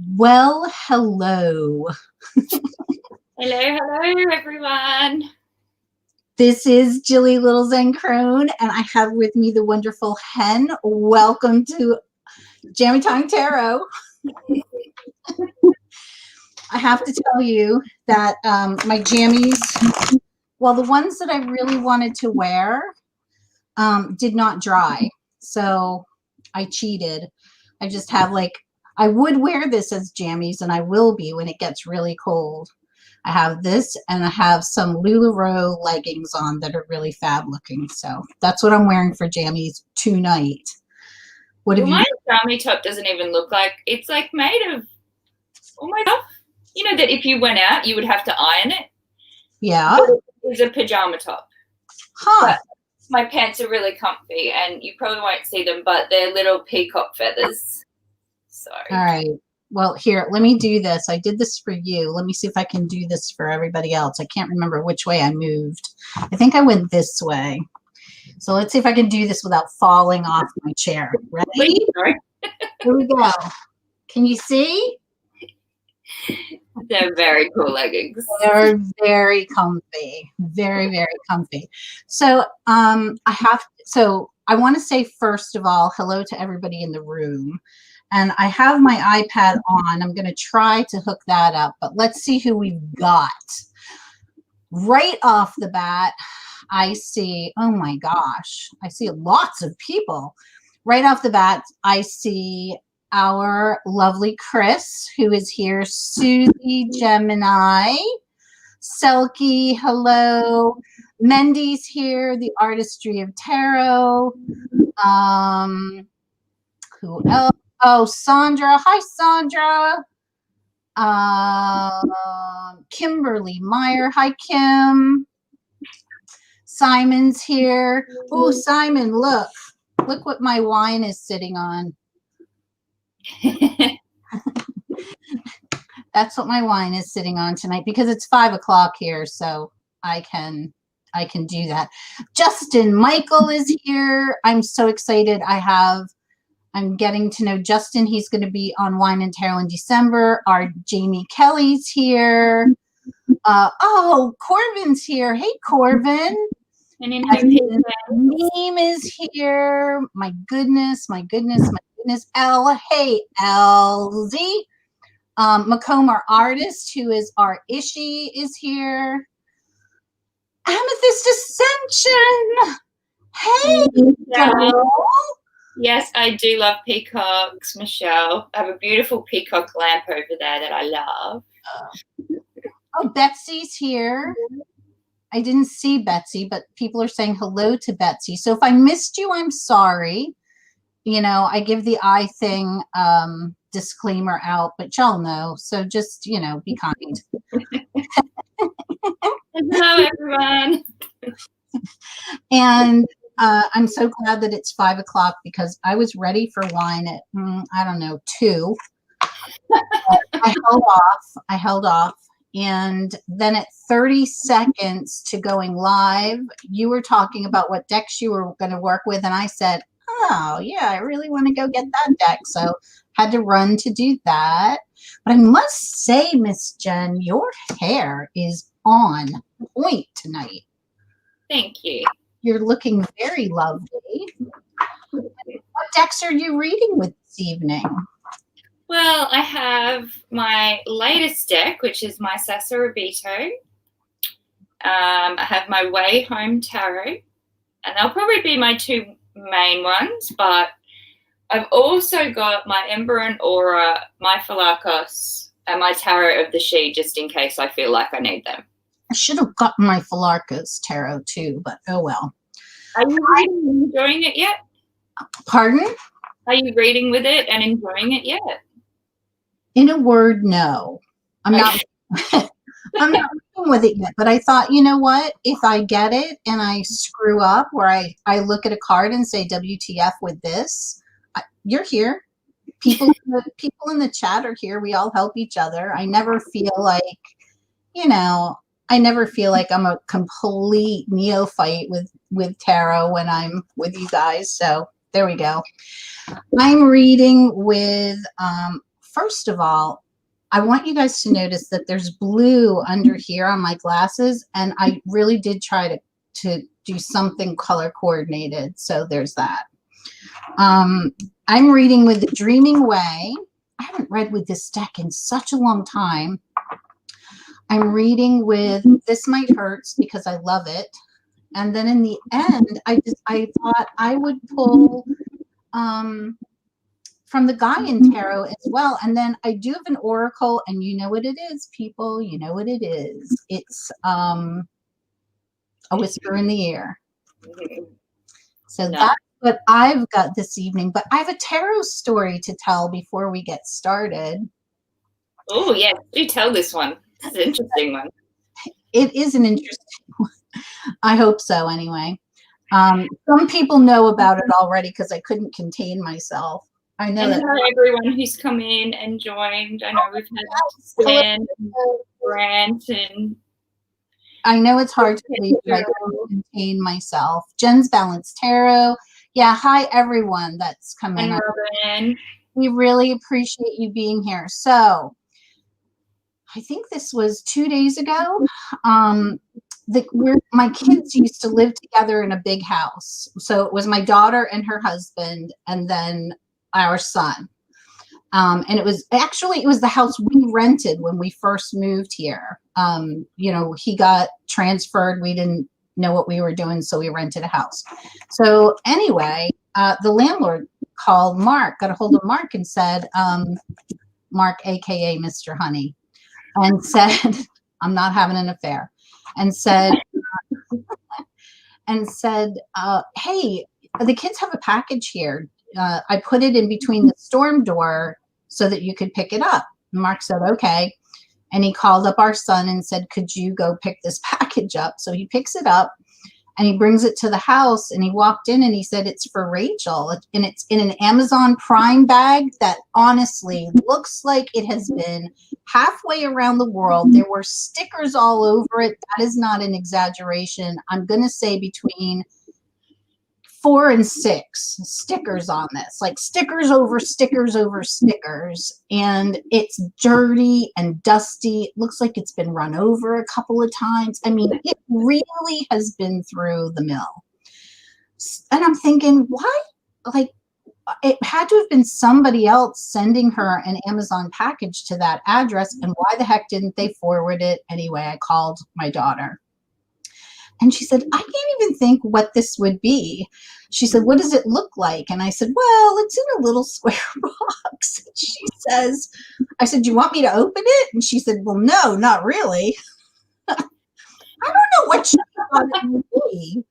Well, hello. Hello, everyone. This is Jillie Little Zen Crone, and I have with me the wonderful Hen. Welcome to Jammie Time Tarot. I have to tell you that my jammies, well, the ones that I really wanted to wear did not dry. So I cheated. I just have I would wear this as jammies, and I will be when it gets really cold. I have this, and I have some LuLaRoe leggings on that are really fab looking. So that's what I'm wearing for jammies tonight. What have My jammy top doesn't even look like it's like made of almost stuff. You know that if you went out, you would have to iron it. Yeah. It's a pajama top. Huh. But my pants are really comfy, and you probably won't see them, but they're little peacock feathers. Sorry. All right. Well, here, let me do this. I did this for you. Let me see if I can do this for everybody else. I can't remember which way I moved. I think I went this way. So let's see if I can do this without falling off my chair. Ready? Here we go. Can you see? They're very cool leggings. They're very comfy. Very, very comfy. So I want to say, first of all, hello to everybody in the room. And I have my iPad on. I'm going to try to hook that up, but let's see who we've got. Right off the bat, I see, oh my gosh, I see lots of people. Right off the bat, I see our lovely Chris, who is here, Susie, Gemini, Selkie, hello. Mendy's here, the Artistry of Tarot. Who else? Oh, Sandra. Hi, Sandra. Kimberly Meyer. Hi, Kim. Simon's here. Oh, Simon, look. Look what my wine is sitting on. That's what my wine is sitting on tonight because it's 5 o'clock here, so I can do that. Justin Michael is here. I'm so excited. I'm getting to know Justin. He's going to be on Wine and Tarot in December. Our Jamie Kelly's here. Oh, Corbin's here. Hey, Corbin. And in Meme is here. My goodness, my goodness, my goodness. Hey, LZ. Macomb, our artist, who is our Ishi, is here. Amethyst Ascension. Hey, girl. Yes, I do love peacocks, Michelle. I have a beautiful peacock lamp over there that I love. Oh, Betsy's here. I didn't see Betsy, but people are saying hello to Betsy. So if I missed you, I'm sorry. You know, I give the eye thing disclaimer out, but y'all know. So just, be kind. Hello, everyone. And I'm so glad that it's 5 o'clock because I was ready for wine at, 2. I held off. And then at 30 seconds to going live, you were talking about what decks you were going to work with. And I said, oh, yeah, I really want to go get that deck. So had to run to do that. But I must say, Miss Jen, your hair is on point tonight. Thank you. You're looking very lovely. What decks are you reading with this evening? Well, I have my latest deck, which is my Sasarabito. I have my Way Home Tarot, and they'll probably be my two main ones, but I've also got my Ember and Aura, my Phalakos, and my Tarot of the She, just in case I feel like I need them. I should have gotten my Phalarkas tarot too, but oh well. Are you reading and enjoying it yet? Pardon? Are you reading with it and enjoying it yet? In a word, no. I'm not I'm not reading with it yet, but I thought, you know what? If I get it and I screw up where I look at a card and say WTF with this, you're here. People in the chat are here. We all help each other. I never feel like, I'm a complete neophyte with tarot when I'm with you guys. So there we go. I'm reading with first of all, I want you guys to notice that there's blue under here on my glasses, and I really did try to do something color coordinated. So there's that. I'm reading with The Dreaming Way. I haven't read with this deck in such a long time. I'm reading with This Might Hurts because I love it. And then in the end, I thought I would pull from the Gaian Tarot as well. And then I do have an oracle, and you know what it is, people. You know what it is. It's A Whisper in the Ear. So that's what I've got this evening. But I have a tarot story to tell before we get started. Oh, yes. Do tell this one. It's an interesting one. It is an interesting one. I hope so, anyway. Some people know about it already because I couldn't contain myself. I know and that. hello everyone who's come in and joined. I know we've had Stan and Grant and I know it's hard to believe, but I couldn't contain myself. Jen's Balanced Tarot. Yeah, hi everyone that's come in. and Robin. We really appreciate you being here. So I think this was 2 days ago. My kids used to live together in a big house. So it was my daughter and her husband, and then our son. And it was the house we rented when we first moved here. He got transferred. We didn't know what we were doing, so we rented a house. So anyway, the landlord called Mark, got a hold of Mark and said, Mark, AKA Mr. Honey, and said, I'm not having an affair, and said, hey, the kids have a package here. I put it in between the storm door so that you could pick it up. And Mark said, okay. And he called up our son and said, could you go pick this package up? So he picks it up and he brings it to the house, and he walked in and he said, it's for Rachel. And it's in an Amazon Prime bag that honestly looks like it has been halfway around the world. There were stickers all over it. That is not an exaggeration. I'm going to say between 4 and 6 stickers on this, like stickers over stickers over stickers. And it's dirty and dusty. It looks like it's been run over a couple of times. I mean, it really has been through the mill. And I'm thinking, why? Like, it had to have been somebody else sending her an Amazon package to that address. And why the heck didn't they forward it? Anyway, I called my daughter. And she said, I can't even think what this would be. She said, what does it look like? And I said, well, it's in a little square box. She says, I said, do you want me to open it? And she said, well, no, not really. I don't know what she thought it would be.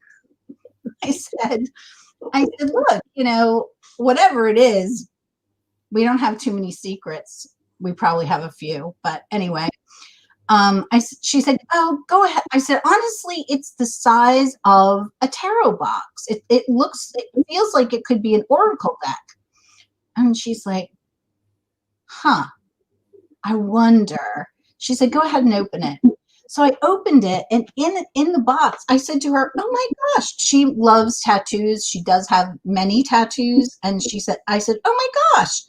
I said, look, whatever it is, we don't have too many secrets. We probably have a few, but anyway. She said, oh, go ahead. I said, honestly, it's the size of a tarot box. It feels like it could be an oracle deck. And she's like, huh, I wonder. She said, go ahead and open it. So I opened it, and in the box, I said to her, oh my gosh, she loves tattoos. She does have many tattoos. And I said, oh my gosh,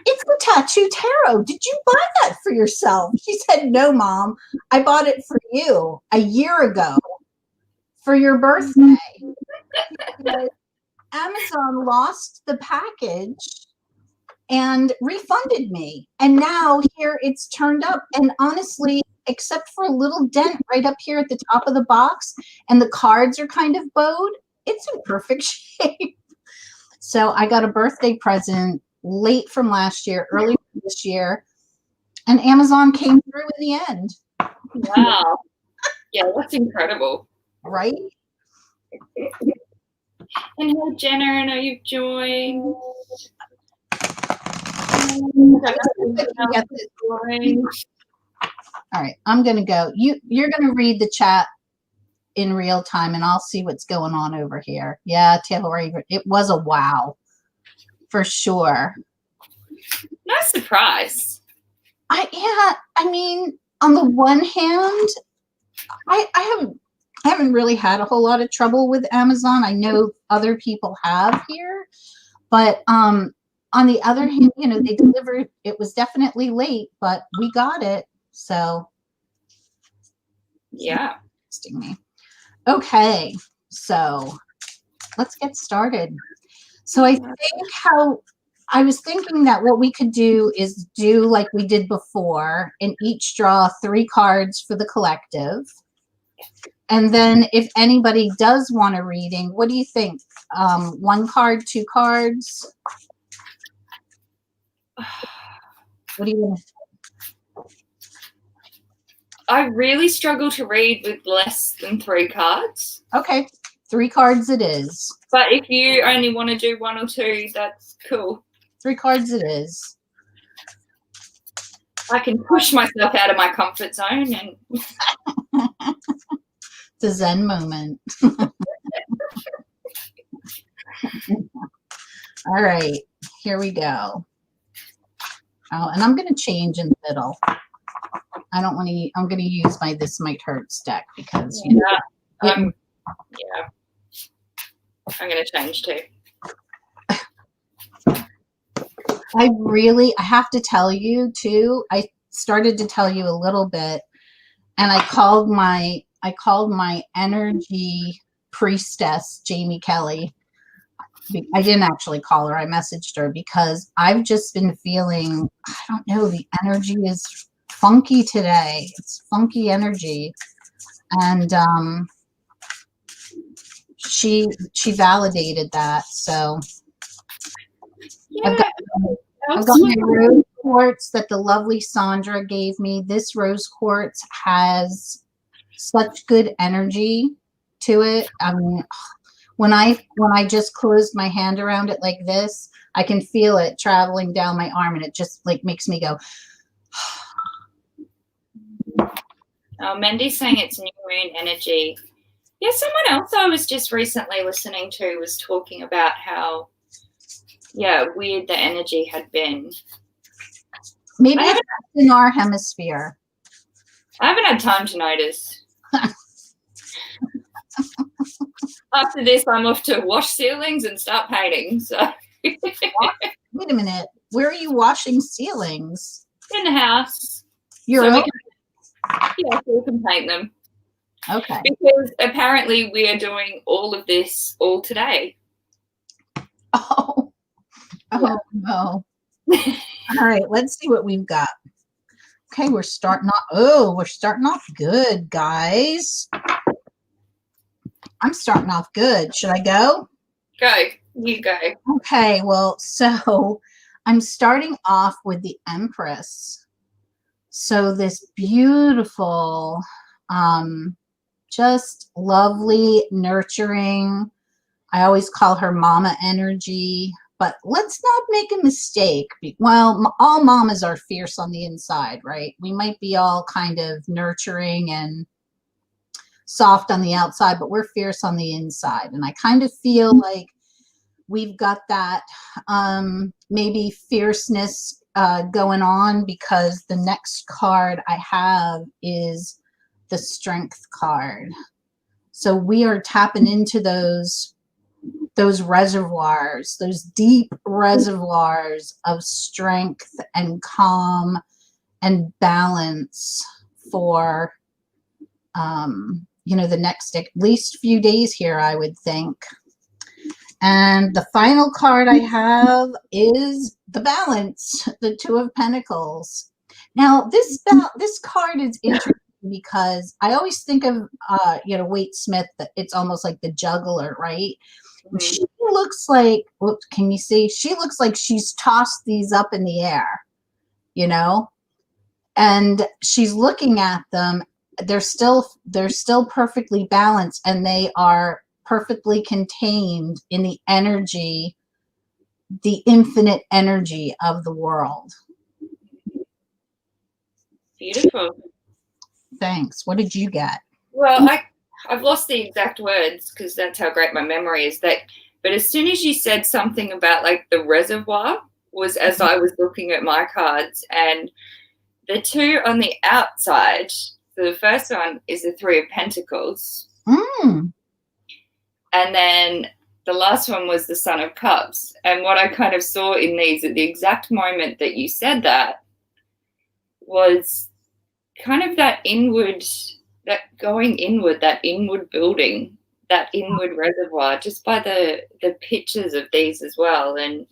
it's the tattoo tarot. Did you buy that for yourself? She said, no, Mom, I bought it for you a year ago for your birthday. Amazon lost the package and refunded me. And now here it's turned up. And honestly, except for a little dent right up here at the top of the box, and the cards are kind of bowed, it's in perfect shape. So I got a birthday present late from last year, early this year, and Amazon came through in the end. Wow. Yeah, that's incredible. Right? And hello, Jenna, I know you've joined. All right, I'm going to go. You're going to read the chat in real time, and I'll see what's going on over here. Yeah, Taylor, it was a wow. For sure. Nice surprise. I mean, on the one hand, I haven't really had a whole lot of trouble with Amazon. I know other people have here, but on the other hand, they delivered. It was definitely late, but we got it. So yeah. texting me. Okay, so let's get started. So I was thinking that what we could do is do like we did before and each draw 3 cards for the collective. And then if anybody does want a reading, what do you think? 1 card, 2 cards? What do you want? I really struggle to read with less than 3 cards. Okay, 3 cards it is. But if you only want to do 1 or 2, that's cool. 3 cards it is. I can push myself out of my comfort zone and It's a Zen moment. All right, here we go. Oh, and I'm going to change in the middle. I don't want to. I'm going to use my This Might Hurts deck because I'm going to change too. I have to tell you too. I started to tell you a little bit, and I called my energy priestess, Jammie Kelly. I didn't actually call her. I messaged her because I've just been feeling, I don't know, the energy is funky today. It's funky energy. And she validated that. So Yeah, I've got my rose quartz that the lovely Sandra gave me. This rose quartz has such good energy to it. I mean, when I just closed my hand around it like this, I can feel it traveling down my arm, and it just like makes me go. Mendy's saying it's new moon energy. Yeah, someone else I was just recently listening to was talking about how, weird the energy had been. Maybe it's in our hemisphere. I haven't had time to notice. After this, I'm off to wash ceilings and start painting. So, wait a minute, where are you washing ceilings? In the house. So we can paint them. Okay. Because apparently we are doing all of this all today. Oh no. All right, let's see what we've got. Okay, we're starting off good, guys. I'm starting off good. Should I go? Go. You go. Okay, well, so I'm starting off with the Empress. So this beautiful, just lovely, nurturing, I always call her mama energy, but let's not make a mistake. Well, all mamas are fierce on the inside, right? We might be all kind of nurturing and soft on the outside, but we're fierce on the inside. And I kind of feel like we've got that maybe fierceness going on, because the next card I have is the Strength card. So we are tapping into those reservoirs, those deep reservoirs of strength and calm and balance for the next at least few days here, I would think. And the final card I have is the Balance, the Two of Pentacles. Now, this card is interesting because I always think of, Waite Smith, that it's almost like the juggler, right? Mm-hmm. She looks like, can you see? She looks like she's tossed these up in the air, and she's looking at them. They're still perfectly balanced, and they are perfectly contained in the energy, the infinite energy of the world. Beautiful. Thanks. What did you get? Well, I've lost the exact words because that's how great my memory is. But as soon as you said something about like the reservoir, was as I was looking at my cards, and the two on the outside. So the first one is the Three of Pentacles. Mm. And then the last one was the Son of Cups. And what I kind of saw in these at the exact moment that you said that was kind of that inward, that going inward, that inward building, that inward reservoir, just by the pictures of these as well. And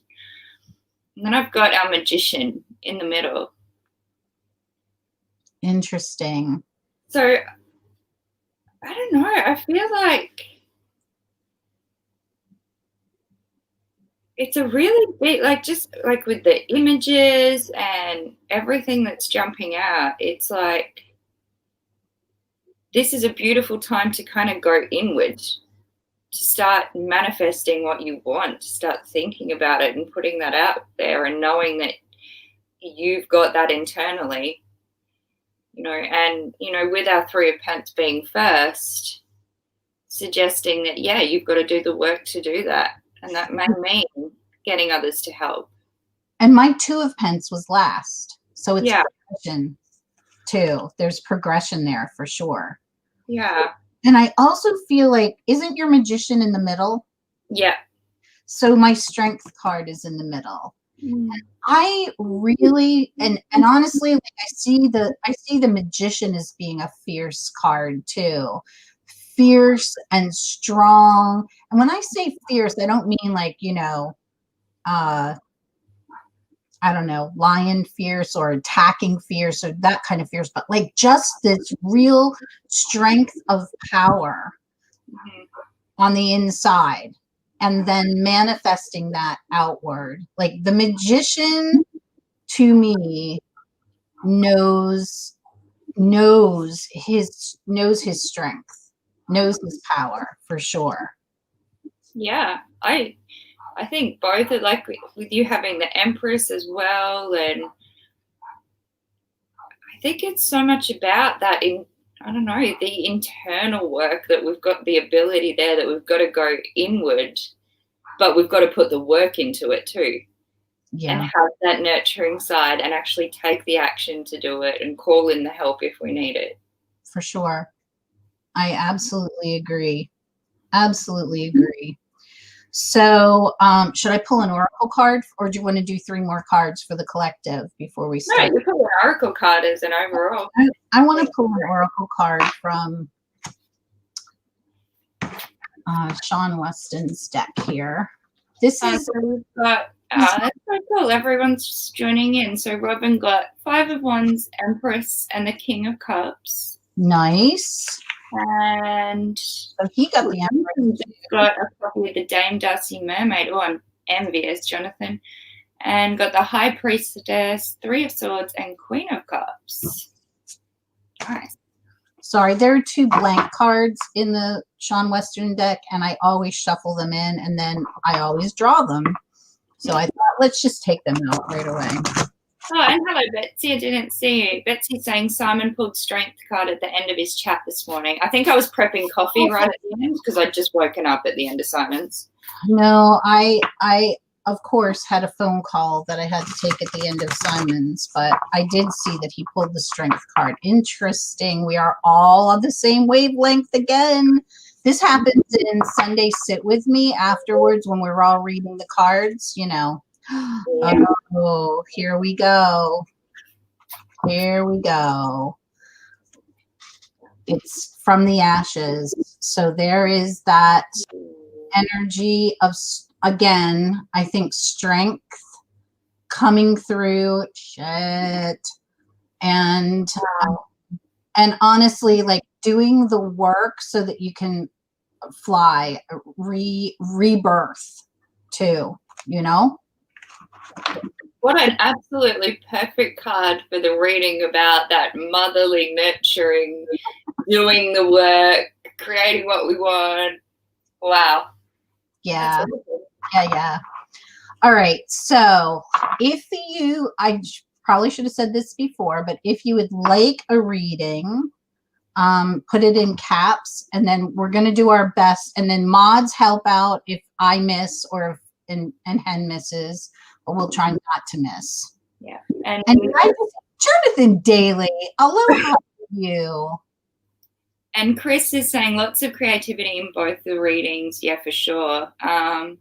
then I've got our Magician in the middle. Interesting. So I don't know. I feel like it's a really big, like, just like with the images and everything that's jumping out, it's like this is a beautiful time to kind of go inward, to start manifesting what you want, to start thinking about it and putting that out there and knowing that you've got that internally, you know. And, you know, with our Three of Pence being first, suggesting that, yeah, you've got to do the work to do that. And that may mean getting others to help. And my Two of Pence was last. So it's Yeah. progression too. There's progression there for sure. Yeah. And I also feel like, isn't your Magician in the middle? Yeah. So my Strength card is in the middle. Mm. I really, and honestly, like I see the Magician as being a fierce card too. Fierce and strong. And when I say fierce, I don't mean like, you know, I don't know, lion fierce or attacking fierce or that kind of fierce, but like just this real strength of power on the inside and then manifesting that outward. Like the Magician to me knows his strength, knows his power for sure. Yeah. I think both are, like with you having the Empress as well. And I think it's so much about that I don't know, the internal work, that we've got the ability there, that we've got to go inward, but we've got to put the work into it too. Yeah. And have that nurturing side and actually take the action to do it and call in the help if we need it. For sure. I absolutely agree. Absolutely agree. So should I pull an oracle card, or do you want to do 3 more cards for the collective before we start? No, you pull an oracle card as an overall. I want to pull an oracle card from Sean Weston's deck here. This is so we've got that's so cool. Everyone's joining in. So Robin got 5 of Wands, Empress, and the King of Cups. nice. And So he got the Empress. Got a copy of the Dame Darcy Mermaid. Oh, I'm envious, Jonathan. And got the High Priestess, 3 of Swords, and Queen of Cups. Nice. Sorry, there are 2 blank cards in the Sean Weston deck, and I always shuffle them in, and then I always draw them. So I thought, let's just take them out right away. Oh, and hello, Betsy. I didn't see you. Betsy's saying Simon pulled Strength card at the end of his chat this morning. I think I was prepping coffee right at the end because I'd just woken up at the end of Simon's. No, I of course had a phone call that I had to take at the end of Simon's, but I did see that he pulled the Strength card. Interesting. We are all on the same wavelength again. This happens in Sunday Sit With Me afterwards when we're all reading the cards, you know. Yeah. Oh, here we go. Here we go. It's from the ashes. So there is that energy of, again, I think strength coming through. Shit. And honestly, like doing the work so that you can fly, rebirth too, you know? What an absolutely perfect card for the reading about that motherly nurturing, doing the work, creating what we want. Wow. Yeah. Yeah. All right. So if you, I probably should have said this before, but if you would like a reading, put it in caps, and then we're going to do our best. And then mods help out if I miss or if and Hen misses, but we'll try not to miss. Yeah. And Jonathan Daly, aloha to you. And Chris is saying lots of creativity in both the readings. Yeah, for sure. That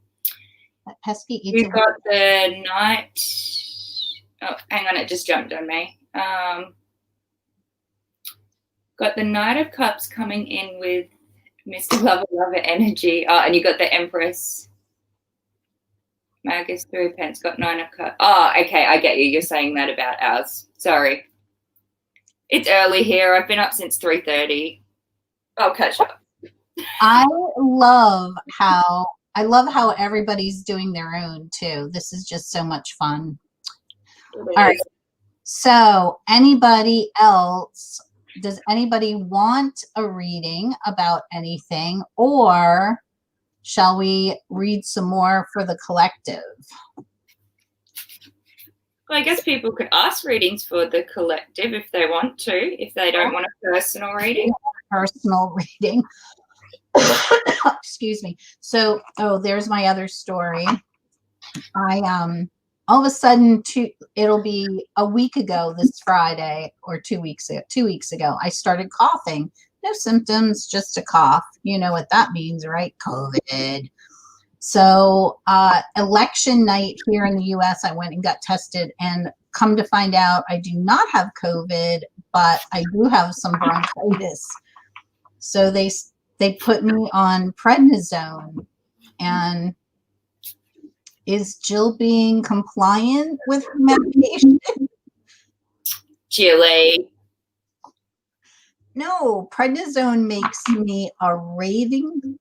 pesky eats We've got the night. Oh, hang on, it just jumped on me. Got the Knight of Cups coming in with Mr. Lover energy. Oh, and you got the Empress. Magus 3 of Pence got 9 of Cups. Oh, okay, I get you. You're saying that about ours. Sorry. It's early here. I've been up since 3:30. I'll catch up. I love how everybody's doing their own too. This is just so much fun. All right. So anybody else, does anybody want a reading about anything, or shall we read some more for the collective? Well, I guess people could ask readings for the collective if they want to, if they don't want a personal reading. Personal reading. Excuse me. So, there's my other story. I all of a sudden, it'll be a week ago this Friday, or 2 weeks ago, I started coughing. No symptoms, just a cough. You know what that means, right? COVID. So election night here in the US, I went and got tested, and come to find out I do not have COVID, but I do have some bronchitis. So they put me on prednisone. And is Jill being compliant with medication? Jillie. No, prednisone makes me a raving.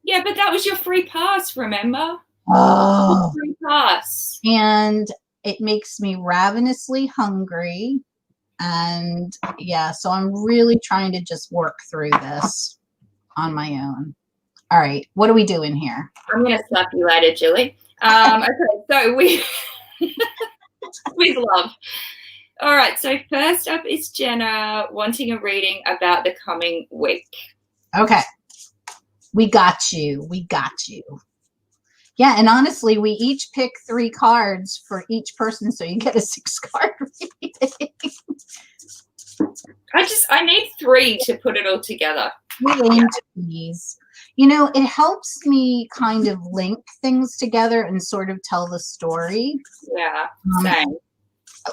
Yeah, but that was your free pass, remember? Oh. Free pass. And it makes me ravenously hungry. And yeah, so I'm really trying to just work through this on my own. All right, what are we doing here? I'm going to slap you later, Jillie. Okay, so with love. All right, so first up is Jenna wanting a reading about the coming week. Okay. We got you. Yeah, and honestly, we each pick 3 cards for each person, so you get a 6-card reading. I need 3 to put it all together. We aim to please. You know, it helps me kind of link things together and sort of tell the story. Yeah, same.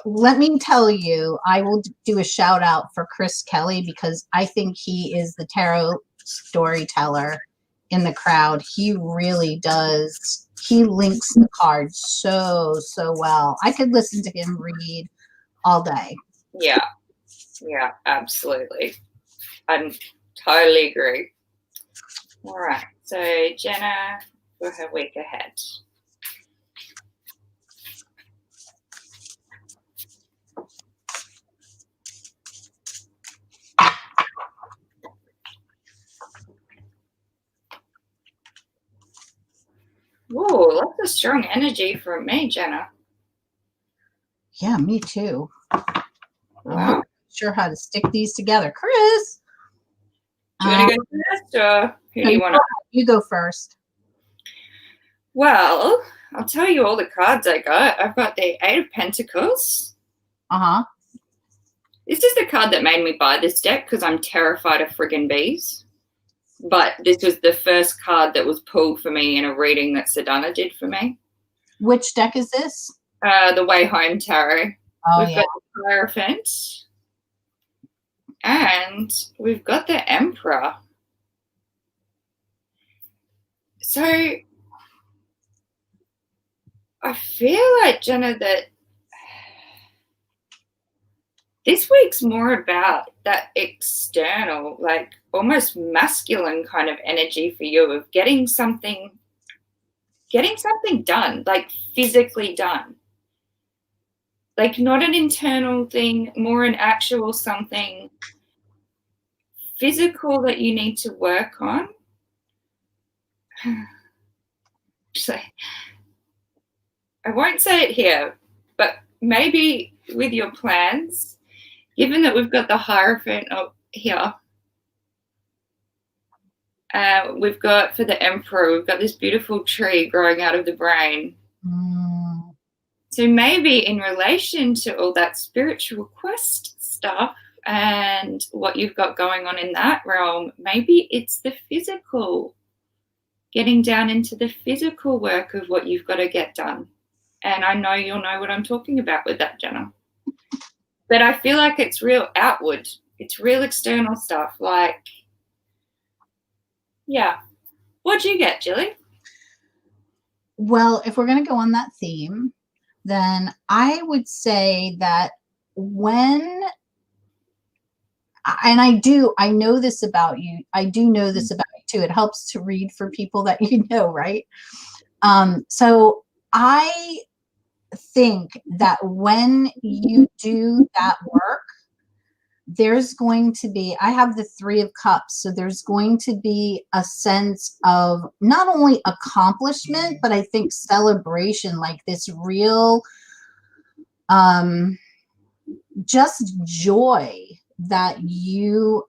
Let me tell you, I will do a shout out for Chris Kelly, because I think he is the tarot storyteller in the crowd. He really does. He links the cards so well. I could listen to him read all day. Yeah, absolutely. I totally agree. All right, so Jenna for her week ahead. Whoa, lots of strong energy from me, Jenna. Yeah, me too. Wow. I'm not sure how to stick these together. Chris, do you want to go first, or who do you want to? You go first. Well, I'll tell you all the cards I got. I've got the 8 of Pentacles. This is the card that made me buy this deck, because I'm terrified of friggin' bees. But this was the first card that was pulled for me in a reading that Sedana did for me. Which deck is this? The Way Home Tarot. Oh, we've got the Hierophant. And we've got the Emperor. So I feel like, Jenna, that this week's more about that external, like almost masculine kind of energy for you, of getting something done, like physically done. Like not an internal thing, more an actual something physical that you need to work on. So, I won't say it here, but maybe with your plans, given that we've got the Hierophant up here, we've got for the Emperor, we've got this beautiful tree growing out of the brain. So maybe in relation to all that spiritual quest stuff, and what you've got going on in that realm. Maybe it's the physical, getting down into the physical work of what you've got to get done. And I know you'll know what I'm talking about with that, Jenna. But I feel like it's real outward. It's real external stuff. Like, yeah. What'd you get, Jillie? Well, if we're going to go on that theme, then I would say that when, and I know this about you. I do know this about you too. It helps to read for people that you know, right? So I think that when you do that work, there's going to be, I have the 3 of Cups, so there's going to be a sense of not only accomplishment, but I think celebration, like this real, just joy that you,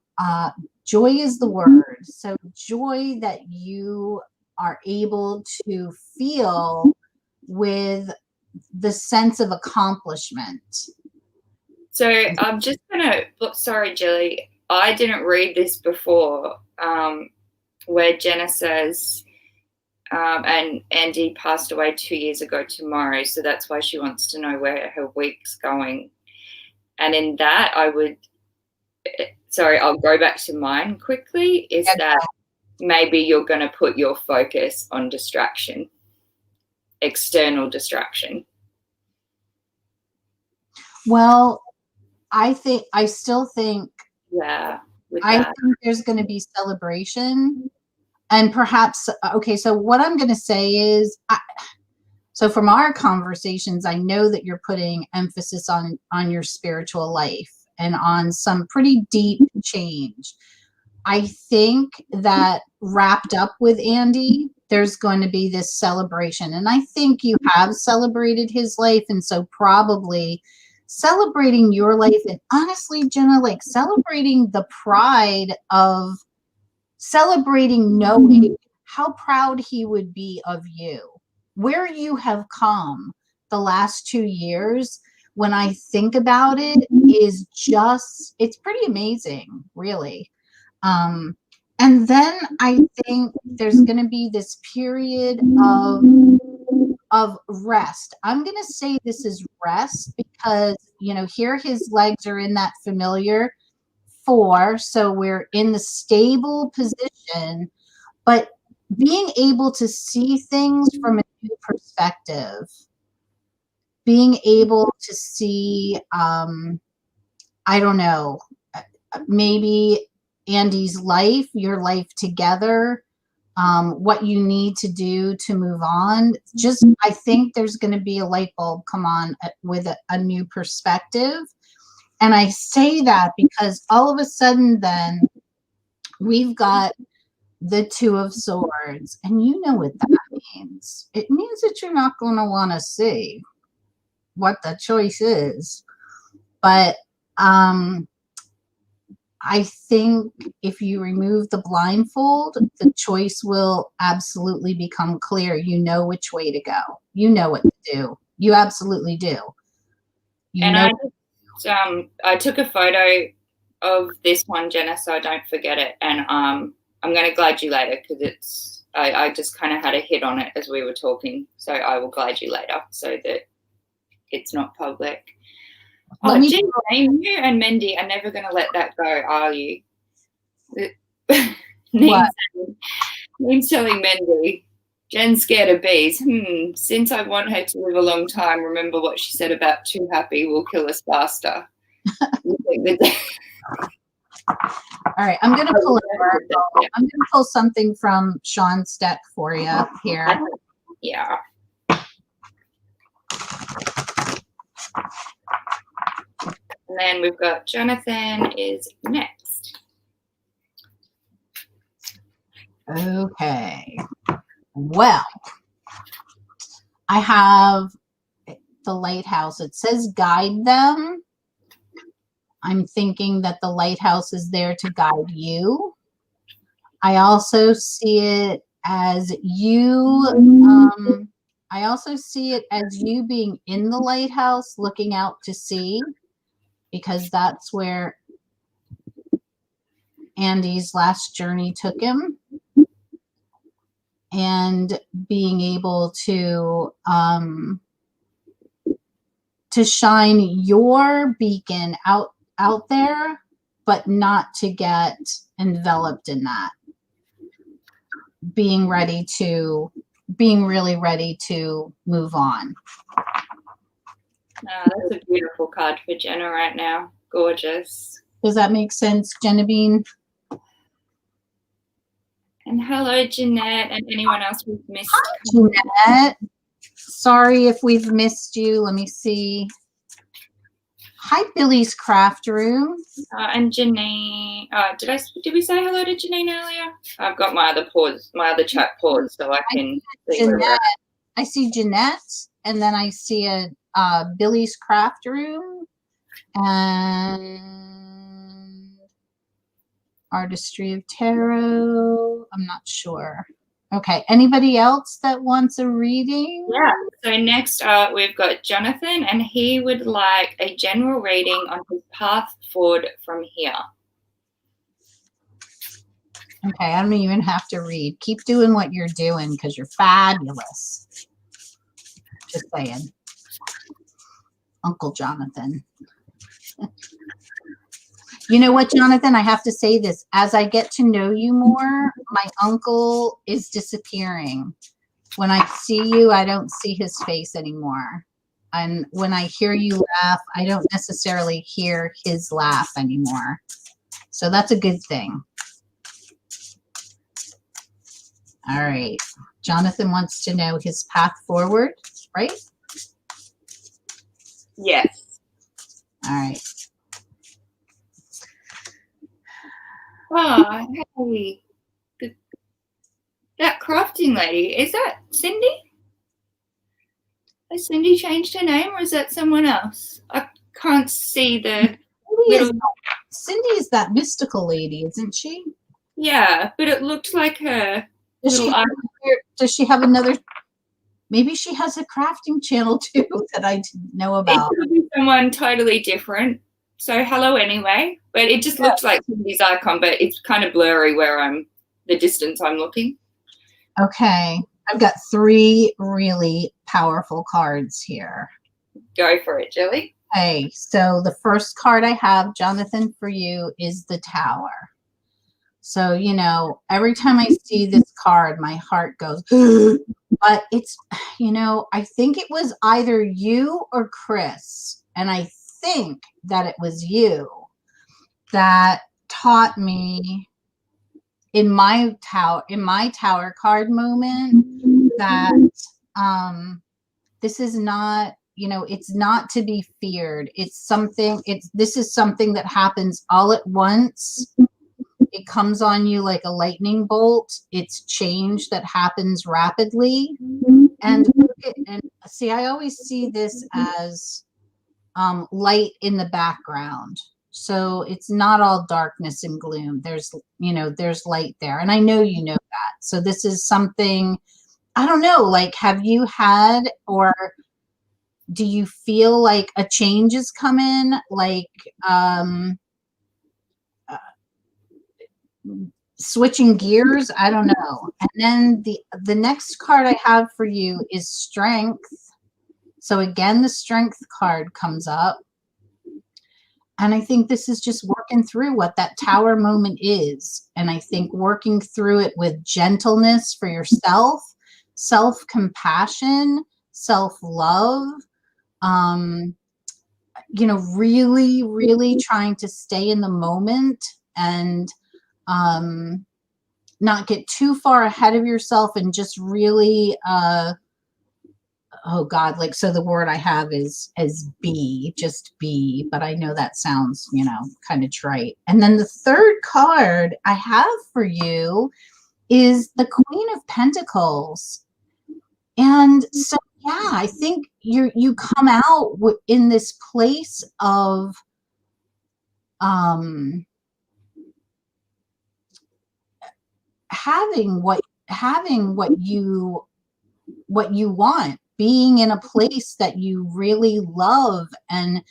joy is the word. So joy that you are able to feel with the sense of accomplishment. So I'm just going to, sorry, Jillie, I didn't read this before, where Jenna says, and Andy passed away 2 years ago tomorrow, so that's why she wants to know where her week's going. And in that, I'll go back to mine quickly, is that maybe you're going to put your focus on distraction, external distraction. Well, I still think there's going to be celebration, and perhaps, okay, so what I'm going to say is, so from our conversations, I know that you're putting emphasis on your spiritual life and on some pretty deep change. I think that wrapped up with Andy, there's going to be this celebration, and I think you have celebrated his life, and so probably celebrating your life, and honestly, Jenna, like celebrating the pride of celebrating knowing how proud he would be of you, where you have come the last 2 years. When I think about it, is just, it's pretty amazing, really. And then I think there's going to be this period of rest. I'm going to say this is rest because, you know, here his legs are in that familiar 4. So we're in the stable position, but being able to see things from a new perspective, being able to see, I don't know, maybe Andy's life, your life together, what you need to do to move on. Just, I think there's going to be a light bulb come on with a new perspective. And I say that because all of a sudden then we've got the 2 of Swords, and you know what that means. It means that you're not going to want to see what the choice is. But I think if you remove the blindfold, the choice will absolutely become clear. You know which way to go. You know what to do. You absolutely do. I took a photo of this one, Jenna, so I don't forget it. And I'm going to glide you later because I just kind of had a hit on it as we were talking. So I will glide you later so that it's not public. Gee, you and Mendy are never going to let that go, are you? Name's telling Mendy, Jen's scared of bees. Since I want her to live a long time, remember what she said about too happy will kill us faster. All right, I'm going to pull something from Sean's deck for you here. Yeah. And then we've got Jonathan is next. Okay. Well, I have the lighthouse. It says guide them. I'm thinking that the lighthouse is there to guide you. I also see it as you, I also see it as you being in the lighthouse looking out to sea, because that's where Andy's last journey took him, and being able to shine your beacon out there, but not to get enveloped in that. Being really ready to move on. Oh, that's a beautiful card for Jenna right now. Gorgeous. Does that make sense, Genevieve? And hello, Jeanette, and anyone else we've missed. Jeanette, sorry if we've missed you. Let me see. Hi, Billy's Craft Room. And Janine. Did we say hello to Janine earlier? I've got my other chat paused, so I can see Jeanette. I see Jeanette, and then I see a Billy's Craft Room and Artistry of Tarot. I'm not sure. Okay. Anybody else that wants a reading? Yeah. So next we've got Jonathan, and he would like a general reading on his path forward from here. Okay. I don't even have to read. Keep doing what you're doing because you're fabulous. Just saying. Uncle Jonathan. You know what, Jonathan? I have to say this. As I get to know you more, my uncle is disappearing. When I see you, I don't see his face anymore. And when I hear you laugh, I don't necessarily hear his laugh anymore. So that's a good thing. All right. Jonathan wants to know his path forward, right? Yes. All right. Oh, hey. That crafting lady, is that Cindy? Has Cindy changed her name, or is that someone else? I can't see the little... Cindy is that mystical lady, isn't she? Yeah, but it looked like her. Does she have another? Maybe she has a crafting channel too that I didn't know about. It could be someone totally different. So hello anyway. But it just looks like Cindy's icon, but it's kind of blurry where the distance I'm looking. Okay. I've got 3 really powerful cards here. Go for it, Jillie. Okay. So the first card I have, Jonathan, for you is the Tower. So, you know, every time I see this card, my heart goes, but it's, you know, I think it was either you or Chris. And I think that it was you that taught me in my tower card moment that this is not, you know, it's not to be feared. This is something that happens all at once. It comes on you like a lightning bolt. It's change that happens rapidly. And see, I always see this as light in the background. So it's not all darkness and gloom. There's light there. And I know you know that. So this is something, I don't know, like, have you had, or do you feel like a change is coming? Like, switching gears? I don't know. And then the next card I have for you is Strength. So again, the Strength card comes up. And I think this is just working through what that Tower moment is. And I think working through it with gentleness for yourself, self-compassion, self-love, you know, really, really trying to stay in the moment and not get too far ahead of yourself and just really, oh God, like, so the word I have is just be, but I know that sounds, you know, kind of trite. And then the third card I have for you is the Queen of Pentacles. And so, yeah, I think you come out in this place of, having what you want, being in a place that you really love, and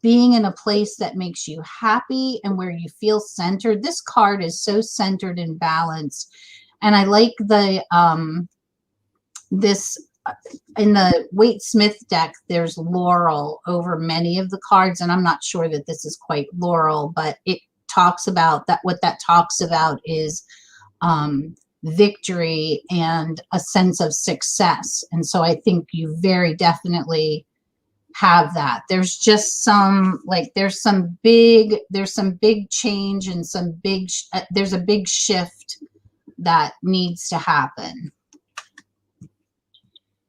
being in a place that makes you happy and where you feel centered. This card is so centered and balanced. And I like the this in the Waite Smith deck, there's laurel over many of the cards, and I'm not sure that this is quite laurel, but it talks about that. What that talks about is victory and a sense of success. And so I think you very definitely have that. There's just some there's some big change and there's a big shift that needs to happen.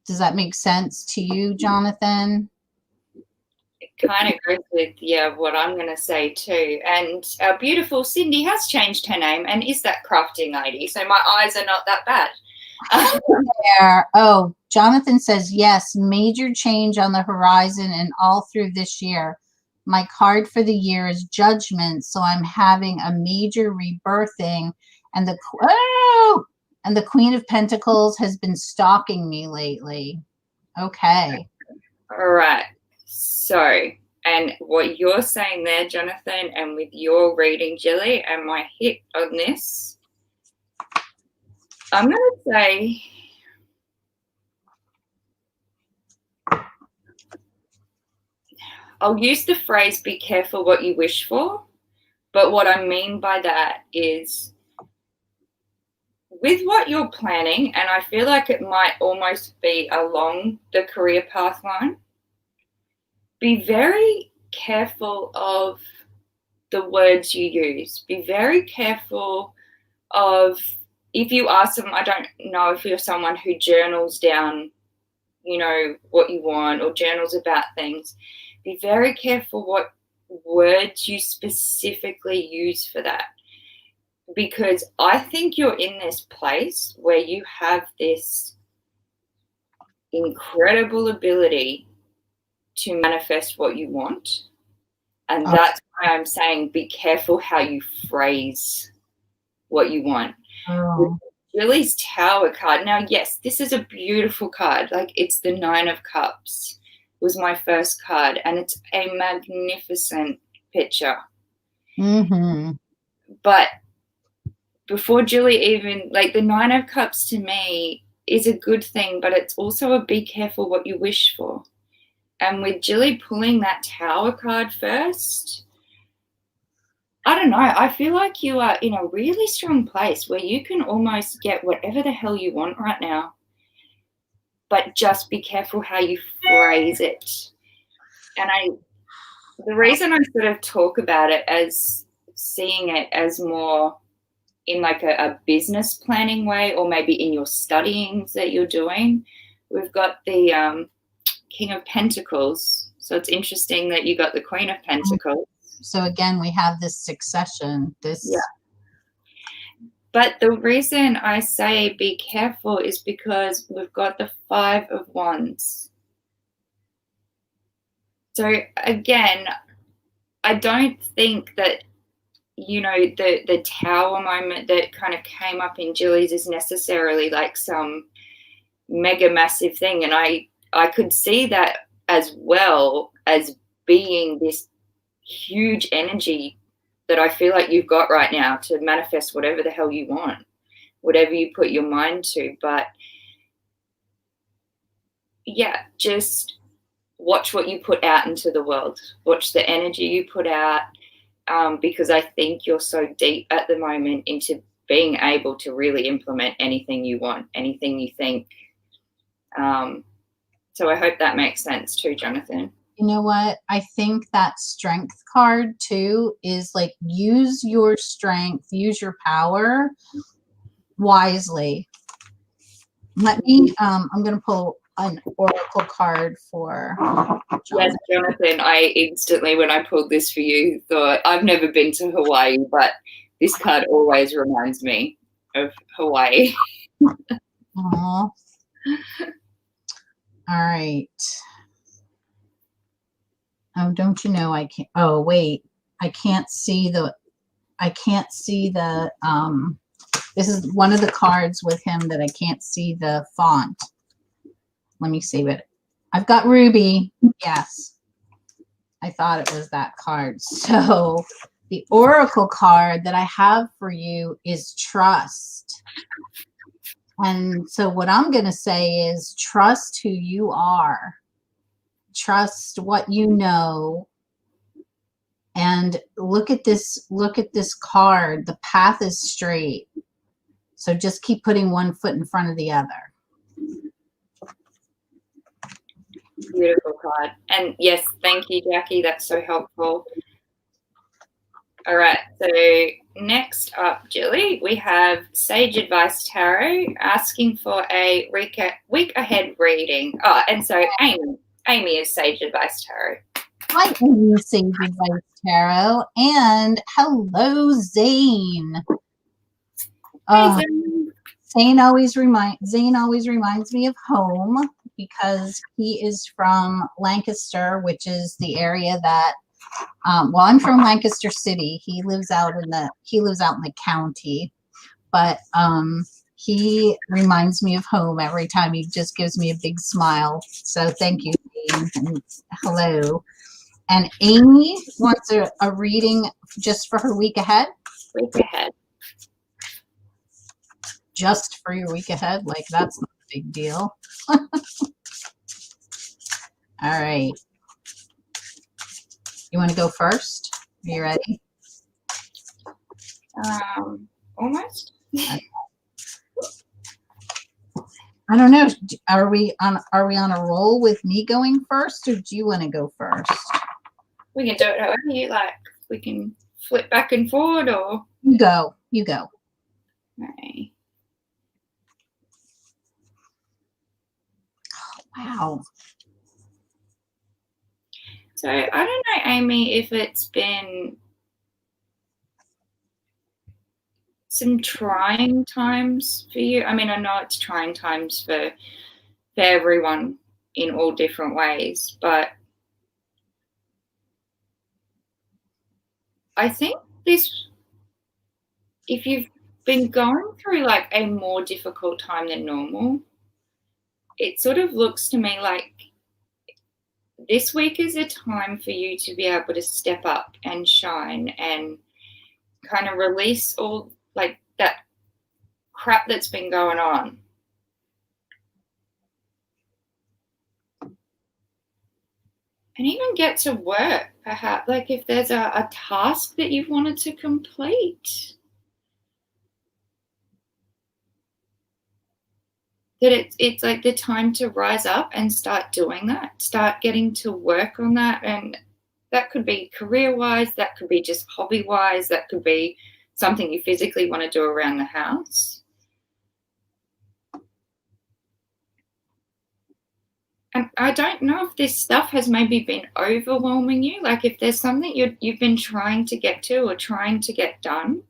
Does that make sense to you, Jonathan? It kind of goes with, yeah, what I'm going to say too. And our beautiful Cindy has changed her name and is that crafting lady. So my eyes are not that bad. There. Oh, Jonathan says, yes, major change on the horizon and all through this year. My card for the year is Judgment. So I'm having a major rebirthing, and the Queen of Pentacles has been stalking me lately. Okay. All right. So, and what you're saying there, Jonathan, and with your reading, Jillie, and my hit on this, I'm going to say I'll use the phrase, be careful what you wish for. But what I mean by that is with what you're planning, and I feel like it might almost be along the career path line, be very careful of the words you use. Be very careful of, if you are someone, I don't know if you're someone who journals down, you know, what you want or journals about things. Be very careful what words you specifically use for that. Because I think you're in this place where you have this incredible ability to manifest what you want. And that's why I'm saying be careful how you phrase what you want. Oh. Jillie's Tower card. Now, yes, this is a beautiful card. Like, it's the 9 of Cups. It was my first card, and it's a magnificent picture. Mm-hmm. But before Jillie even, like, the 9 of Cups to me is a good thing, but it's also a be careful what you wish for. And with Jillie pulling that Tower card first, I don't know, I feel like you are in a really strong place where you can almost get whatever the hell you want right now, but just be careful how you phrase it. And the reason I sort of talk about it as seeing it as more in like a business planning way, or maybe in your studyings that you're doing, we've got the King of Pentacles. So it's interesting that you got the Queen of Pentacles. So again, we have this succession. Yeah. But the reason I say be careful is because we've got the 5 of Wands. So again, I don't think that, you know, the Tower moment that kind of came up in Jillie's is necessarily like some mega massive thing. And I could see that as well as being this huge energy that I feel like you've got right now to manifest whatever the hell you want, whatever you put your mind to. But yeah, just watch what you put out into the world. Watch the energy you put out, because I think you're so deep at the moment into being able to really implement anything you want, anything you think. So I hope that makes sense too, Jonathan. You know what? I think that strength card too is like, use your strength, use your power wisely. Let me, I'm going to pull an oracle card for Jonathan. Yes, Jonathan, I instantly, when I pulled this for you, thought, I've never been to Hawaii, but this card always reminds me of Hawaii. Aww. All right. Oh, don't you know I can't, oh, wait, I can't see the, this is one of the cards with him that I can't see the font. Let me see what, I've got Ruby, yes. I thought it was that card. So the oracle card that I have for you is trust. And so what I'm going to say is trust who you are. Trust what you know. And look at this card. The path is straight. So just keep putting one foot in front of the other. Beautiful card. And yes, thank you, Jackie. That's so helpful. All right. So next up, Jillie, we have Sage Advice Tarot asking for a week ahead reading. Oh, and so Amy is Sage Advice Tarot. Hi, Amy, Sage Advice Tarot, and hello, Zane. Hey, Zane. Zane always reminds me of home because he is from Lancaster, which is the area that. Well, I'm from Lancaster City. He lives out in the county, but he reminds me of home every time. He just gives me a big smile. So thank you, Zane, and hello. And Amy wants a reading just for her week ahead. Week ahead. Just for your week ahead? Like, that's not a big deal. All right. You want to go first? Are you ready? Almost. I don't know. Are we on a roll with me going first, or do you want to go first? We can do it however you like. We can flip back and forward, or you go. Okay. Wow. So I don't know, Amy, if it's been some trying times for you. I mean, I know it's trying times for everyone in all different ways, but I think if you've been going through like a more difficult time than normal, it sort of looks to me like this week is a time for you to be able to step up and shine and kind of release all like that crap that's been going on. And even get to work, perhaps, like if there's a task that you've wanted to complete. That it's like the time to rise up and start doing that, start getting to work on that. And that could be career-wise, that could be just hobby-wise, that could be something you physically want to do around the house. And I don't know if this stuff has maybe been overwhelming you, like if there's something you've been trying to get to or trying to get done,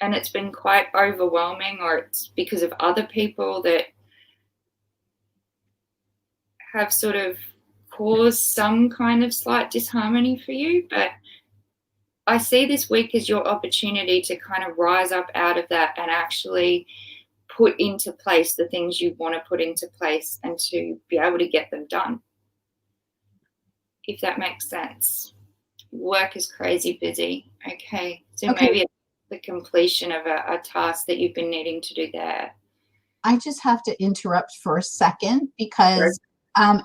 and it's been quite overwhelming, or it's because of other people that have sort of caused some kind of slight disharmony for you. But I see this week as your opportunity to kind of rise up out of that and actually put into place the things you want to put into place and to be able to get them done, if that makes sense. Work is crazy busy. Okay, so maybe it's the completion of a task that you've been needing to do there. I just have to interrupt for a second because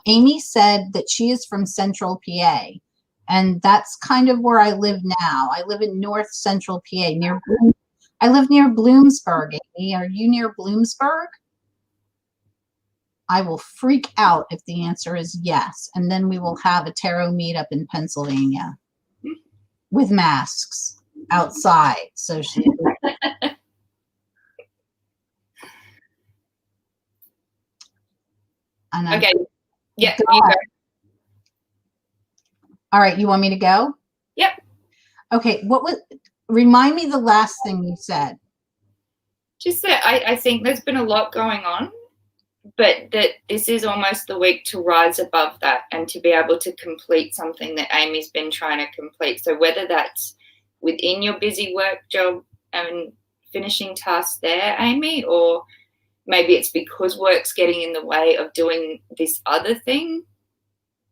Amy said that she is from Central PA, and that's kind of where I live now. I live in North Central PA. I live near Bloomsburg. Amy, are you near Bloomsburg? I will freak out if the answer is yes, and then we will have a tarot meetup in Pennsylvania with masks outside. So she. Okay. Yeah, you go. All right, you want me to go? Yep. Okay, remind me the last thing you said. Just that I think there's been a lot going on, but that this is almost the week to rise above that and to be able to complete something that Amy's been trying to complete. So whether that's within your busy work job and finishing tasks there, Amy, or maybe it's because work's getting in the way of doing this other thing.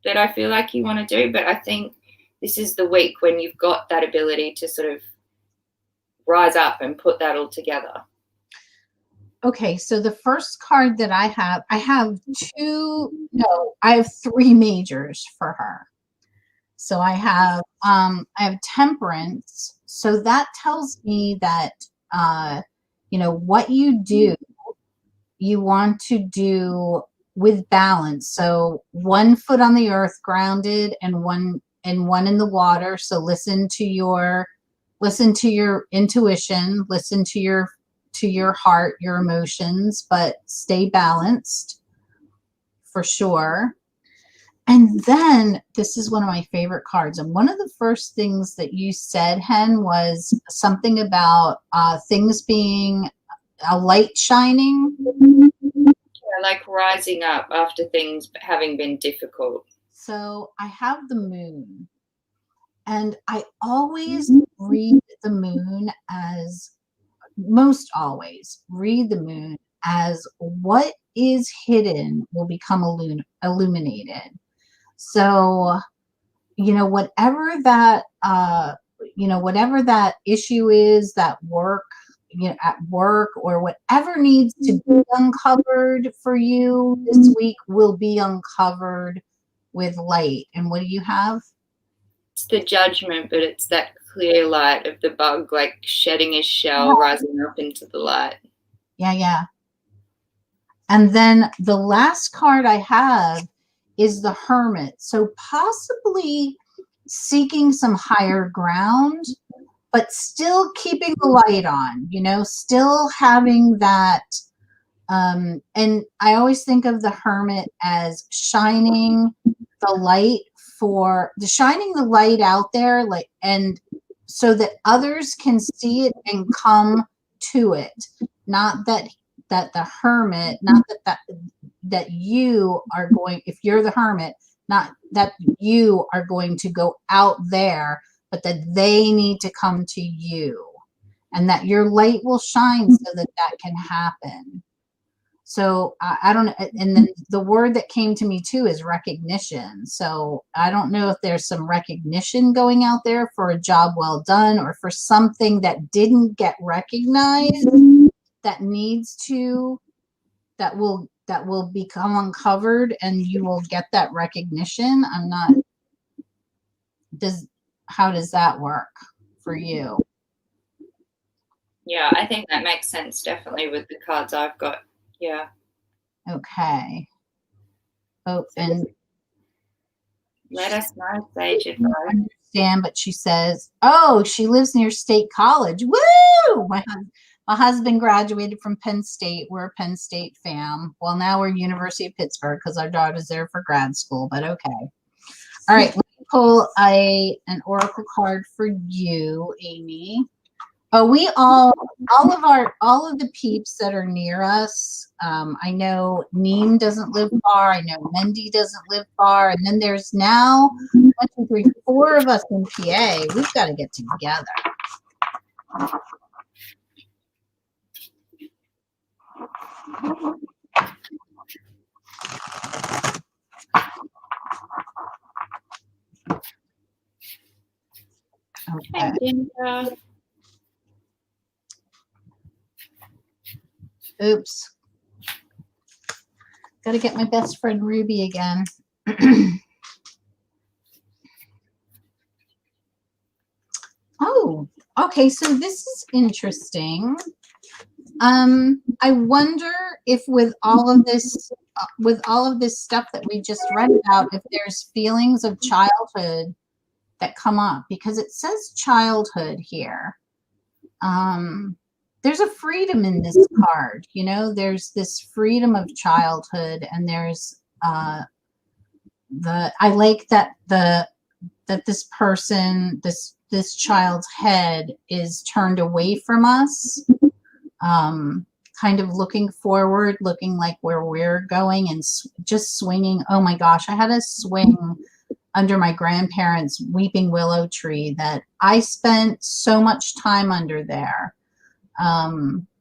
that I feel like you want to do, but I think this is the week when you've got that ability to sort of rise up and put that all together. Okay, so the first card that I have three majors for her. So I have Temperance. So that tells me that what you do, you want to do with balance. So one foot on the earth, grounded, and one in the water. So listen to your intuition, listen to your heart, your emotions, but stay balanced for sure. And then this is one of my favorite cards. And one of the first things that you said, Hen, was something about things being a light shining. Yeah, like rising up after things having been difficult. So I have the moon. And I always read the moon as, most always read the moon as what is hidden will become illuminated. So, whatever that, whatever that issue is, that work, at work, or whatever needs to be uncovered for you this week will be uncovered with light. And what do you have? It's the Judgment, but it's that clear light of the bug, like shedding his shell, rising up into the light. Yeah. And then the last card I have is the Hermit. So possibly seeking some higher ground, but still keeping the light on, still having that. And I always think of the Hermit as shining the light out there, like, and so that others can see it and come to it. Not that the Hermit, not that you are going, if you're the Hermit, not that you are going to go out there, but that they need to come to you, and that your light will shine so that can happen. So I don't know. And then the word that came to me too is recognition. So I don't know if there's some recognition going out there for a job well done, or for something that didn't get recognized that needs to, that will become uncovered, and you will get that recognition. How does that work for you? Yeah, I think that makes sense, definitely, with the cards I've got. Yeah. Okay. Oh, and let us know, Sage advice. I understand, but she says, oh, she lives near State College. Woo! My husband graduated from Penn State. We're a Penn State fam. Well, now we're University of Pittsburgh because our daughter's there for grad school, but okay. All right, let me pull an oracle card for you, Amy. Oh, we all of the peeps that are near us. I know Neem doesn't live far. I know Mendy doesn't live far. And then there's now 1, 2, 3, 4 of us in PA. We've got to get together. Okay. Oops. Got to get my best friend Ruby again. Oh, okay. So this is interesting. I wonder if with all of this stuff that we just read about, if there's feelings of childhood that come up, because it says childhood here. There's a freedom in this card, there's this freedom of childhood, and there's I like that this person, this child's head is turned away from us, kind of looking forward, looking like where we're going, and just swinging. Oh my gosh, I had a swing under my grandparents' weeping willow tree that I spent so much time under there.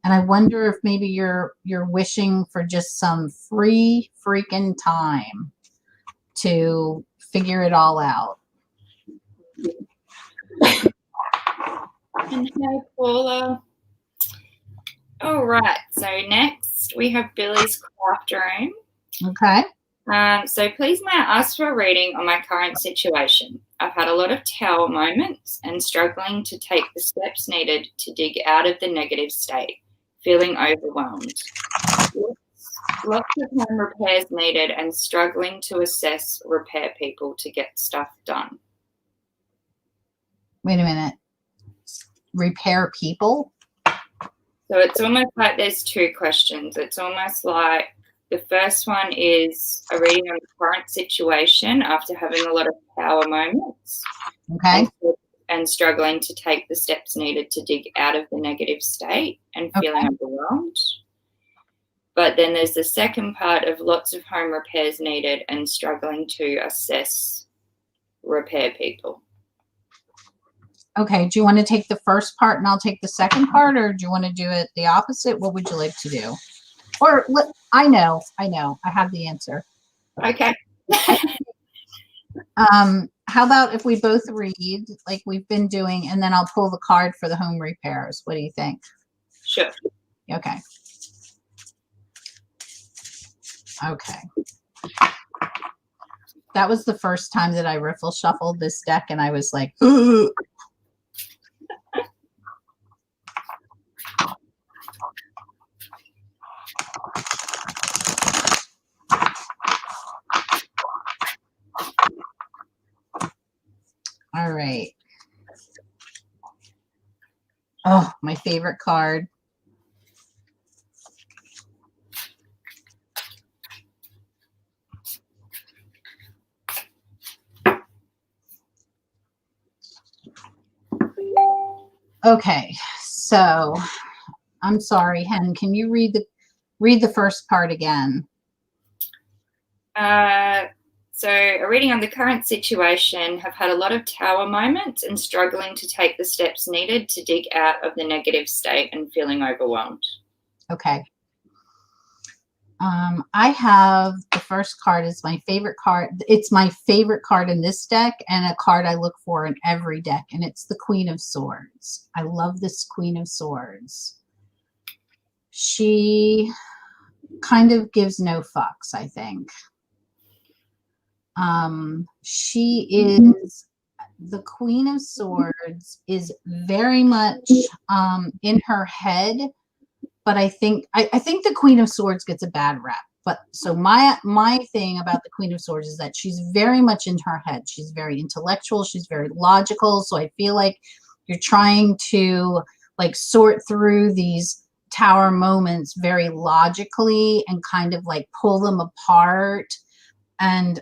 And I wonder if maybe you're wishing for just some free freaking time to figure it all out. And hey, Paula. All right, so next we have Billy's craft room. Okay. So please may I ask for a reading on my current situation? I've had a lot of tower moments and struggling to take the steps needed to dig out of the negative state, feeling overwhelmed. Lots of home repairs needed and struggling to assess repair people to get stuff done. Wait a minute. Repair people? So it's almost like there's two questions. It's almost like the first one is a reading on the current situation after having a lot of power moments. Okay. And struggling to take the steps needed to dig out of the negative state and feeling overwhelmed. But then there's the second part of lots of home repairs needed and struggling to assess repair people. Okay. Do you want to take the first part and I'll take the second part, or do you want to do it the opposite? What would you like to do? Or I know. I have the answer. Okay. How about if we both read like we've been doing, and then I'll pull the card for the home repairs. What do you think? Sure. Okay. Okay. That was the first time that I riffle shuffled this deck, and I was like, ooh. All right. Oh, my favorite card. Okay, so I'm sorry, Hen. Can you read the first part again? So a reading on the current situation, have had a lot of tower moments and struggling to take the steps needed to dig out of the negative state and feeling overwhelmed. Okay. I have the first card is my favorite card. It's my favorite card in this deck and a card I look for in every deck, and it's the Queen of Swords. I love this Queen of Swords. She kind of gives no fucks, I think. She is the Queen of Swords is very much in her head, but I think the Queen of Swords gets a bad rep. But so my thing about the Queen of Swords is that she's very much in her head. She's very intellectual. She's very logical. So I feel like you're trying to like sort through these tower moments very logically and kind of like pull them apart and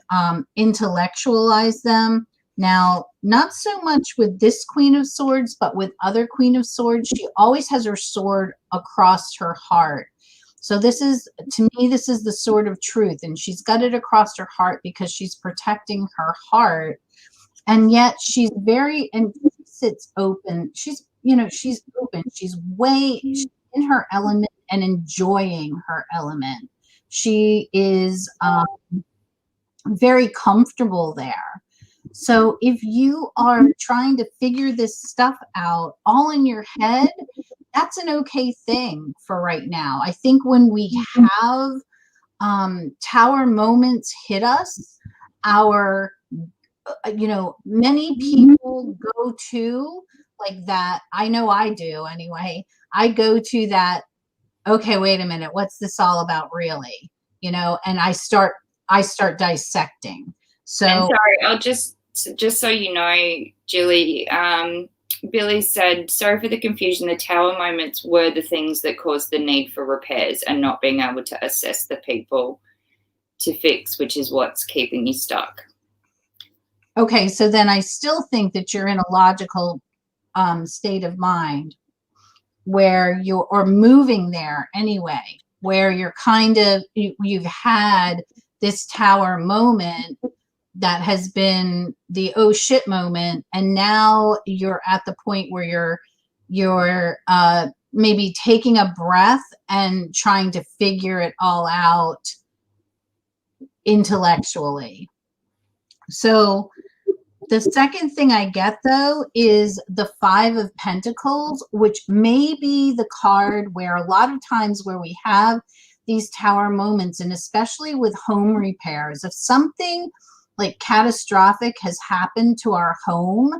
intellectualize them. Now, not so much with this Queen of Swords, but with other Queen of Swords, she always has her sword across her heart. So this is, to me, this is the sword of truth, and she's got it across her heart because she's protecting her heart. And yet she's very, and she sits open. She's, she's open. She's in her element and enjoying her element. She is very comfortable there. So if you are trying to figure this stuff out all in your head, that's an okay thing for right now. I think when we have tower moments hit us, many people go to like that. I know I do anyway. I go to that, okay, wait a minute, what's this all about really? And I start dissecting. So, and sorry, I'll just so you know, Jillie, Billy said, sorry for the confusion. The tower moments were the things that caused the need for repairs and not being able to assess the people to fix, which is what's keeping you stuck. Okay, so then I still think that you're in a logical state of mind where you're moving there anyway, where you're kind of, you've had this tower moment that has been the oh shit moment, and now you're at the point where you're maybe taking a breath and trying to figure it all out intellectually. So the second thing I get though is the Five of Pentacles, which may be the card where a lot of times where we have these tower moments, and especially with home repairs, if something like catastrophic has happened to our home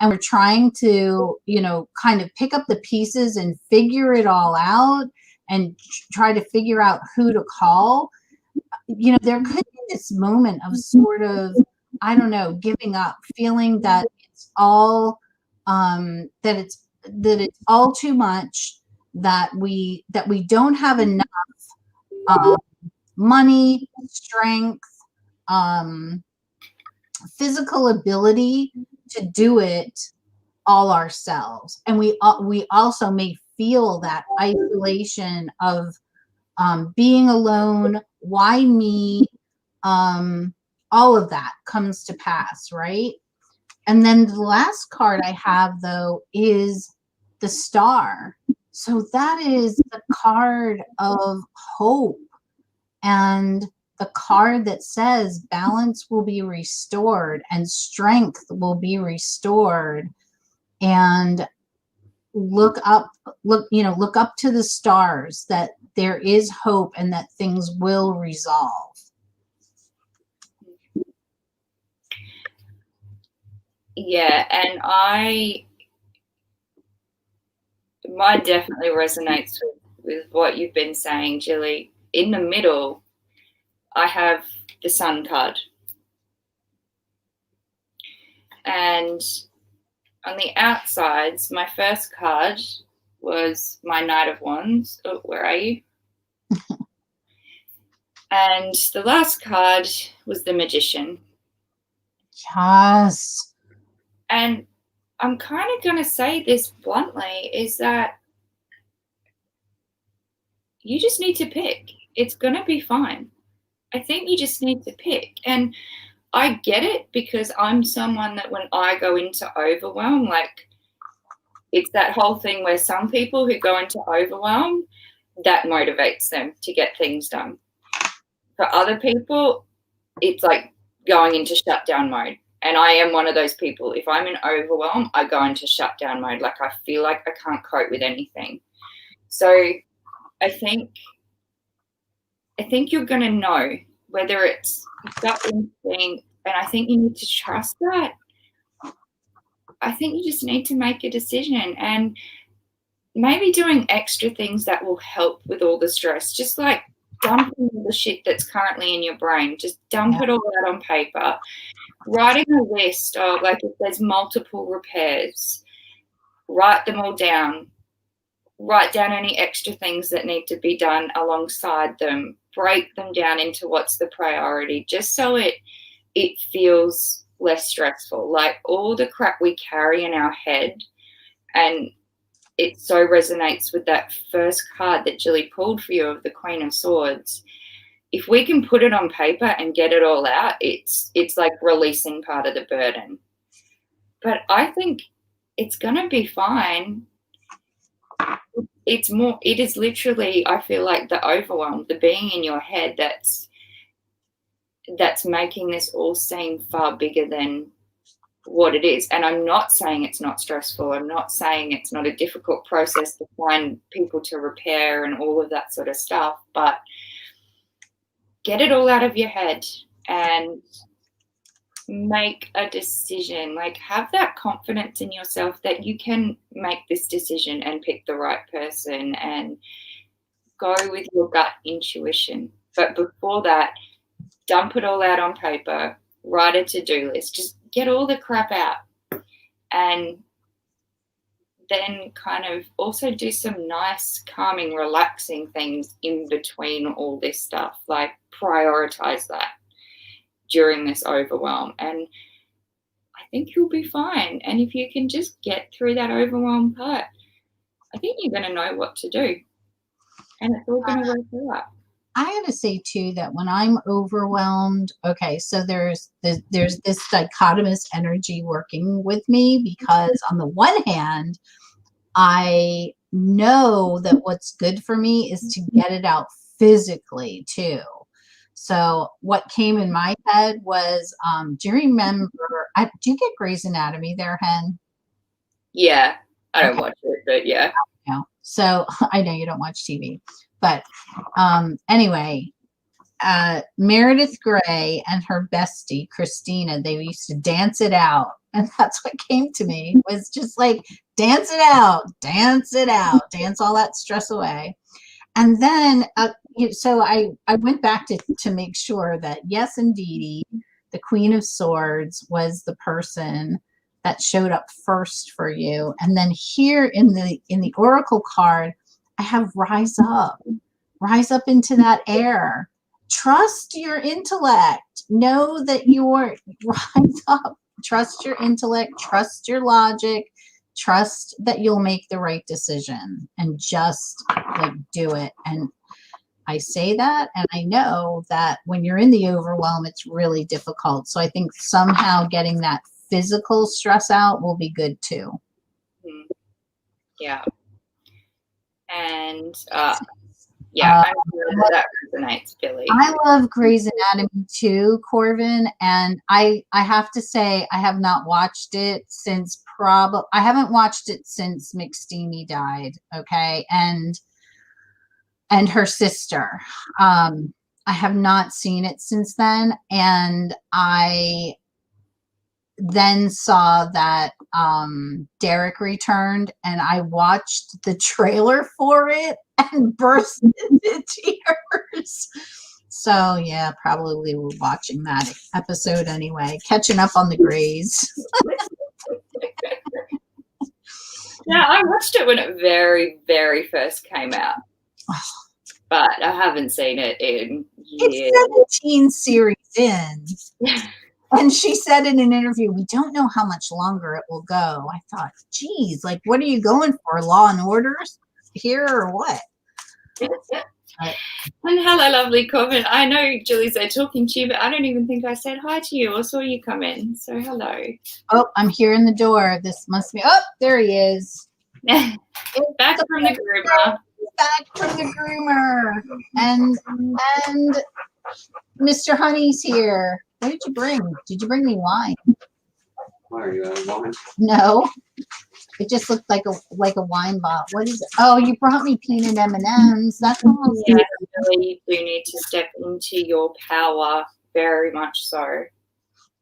and we're trying to, you know, kind of pick up the pieces and figure it all out and try to figure out who to call, you know, there could be this moment of sort of, I don't know, giving up, feeling that it's all that it's all too much, that we don't have enough uh, money, strength, um, physical ability to do it all ourselves, and we also may feel that isolation of being alone. Why me? All of that comes to pass, right? And then the last card I have, though, is the Star. So that is the card of hope, and the card that says balance will be restored and strength will be restored. And look up to the stars, that there is hope and that things will resolve. Yeah, and mine definitely resonates with what you've been saying, Jillie. In the middle, I have the Sun card. And on the outsides, my first card was my Knight of Wands. Oh, where are you? And the last card was the Magician. Yes. And I'm kind of going to say this bluntly, is that you just need to pick. It's going to be fine. I think you just need to pick. And I get it, because I'm someone that when I go into overwhelm, like, it's that whole thing where some people who go into overwhelm, that motivates them to get things done. For other people, it's like going into shutdown mode. And I am one of those people. If I'm in overwhelm, I go into shutdown mode. Like, I feel like I can't cope with anything. So I think you're going to know whether it's gut instinct, and I think you need to trust that. I think you just need to make a decision, and maybe doing extra things that will help with all the stress, just like dumping all the shit that's currently in your brain. Just dump it all out on paper. Writing a list of, like, if there's multiple repairs, write them all down. Write down any extra things that need to be done alongside them. Break them down into what's the priority, just so it feels less stressful. Like, all the crap we carry in our head, and it so resonates with that first card that Jillie pulled for you of the Queen of Swords. If we can put it on paper and get it all out, it's like releasing part of the burden. But I think it's going to be fine. It is literally, I feel like, the overwhelm, the being in your head that's making this all seem far bigger than what it is. And I'm not saying it's not stressful. I'm not saying it's not a difficult process to find people to repair and all of that sort of stuff, but get it all out of your head and make a decision. Like, have that confidence in yourself that you can make this decision and pick the right person and go with your gut intuition. But before that, dump it all out on paper, write a to-do list, just get all the crap out, and then kind of also do some nice, calming, relaxing things in between all this stuff. Like, prioritize that during this overwhelm, and I think you'll be fine. And if you can just get through that overwhelm part, I think you're going to know what to do, and it's all going to work out. I have to say too that when I'm overwhelmed, okay, so there's this dichotomous energy working with me, because on the one hand, I know that what's good for me is to get it out physically too. So what came in my head was, do you remember, do you get Grey's Anatomy there, Hen? Yeah, I don't Okay. watch it, but yeah. No. So I know you don't watch TV, but anyway, Meredith Grey and her bestie, Christina, they used to dance it out. And that's what came to me, was just like, dance it out, dance it out, dance all that stress away. And then, so I went back to make sure that, yes, indeedy, the Queen of Swords was the person that showed up first for you. And then here in the Oracle card, I have rise up into that air. Trust your intellect. Know that you're rise up. Trust your intellect. Trust your logic. Trust that you'll make the right decision, and just like do it. And I say that, and I know that when you're in the overwhelm, it's really difficult. So I think somehow getting that physical stress out will be good too. Yeah. And yeah, I know that resonates, Billy. I love Grey's Anatomy too, Corvin, and I have to say I have not watched it since I haven't watched it since McSteamy died, okay, and her sister. I have not seen it since then, and I then saw that Derek returned, and I watched the trailer for it and burst into tears. So yeah, probably we're watching that episode anyway, catching up on the Greys. Yeah, I watched it when it very, very first came out, but I haven't seen it in years. It's 17 series in. And she said in an interview, we don't know how much longer it will go. I thought, geez, like, what are you going for? Law and Orders here or what? And hello, lovely Corbin. I know Jillie's there talking to you, but I don't even think I said hi to you or saw you come in. So hello. Oh, I'm here in the door. This must be, oh, there he is. Back from the groomer. Back from the groomer. And Mr. Honey's here. What did you bring? Did you bring me wine? Why are you out of wine? No. It just looked like a wine bottle. What is it? Oh, you brought me peanut M&Ms. That's almost yeah. Really do need to step into your power, very much so.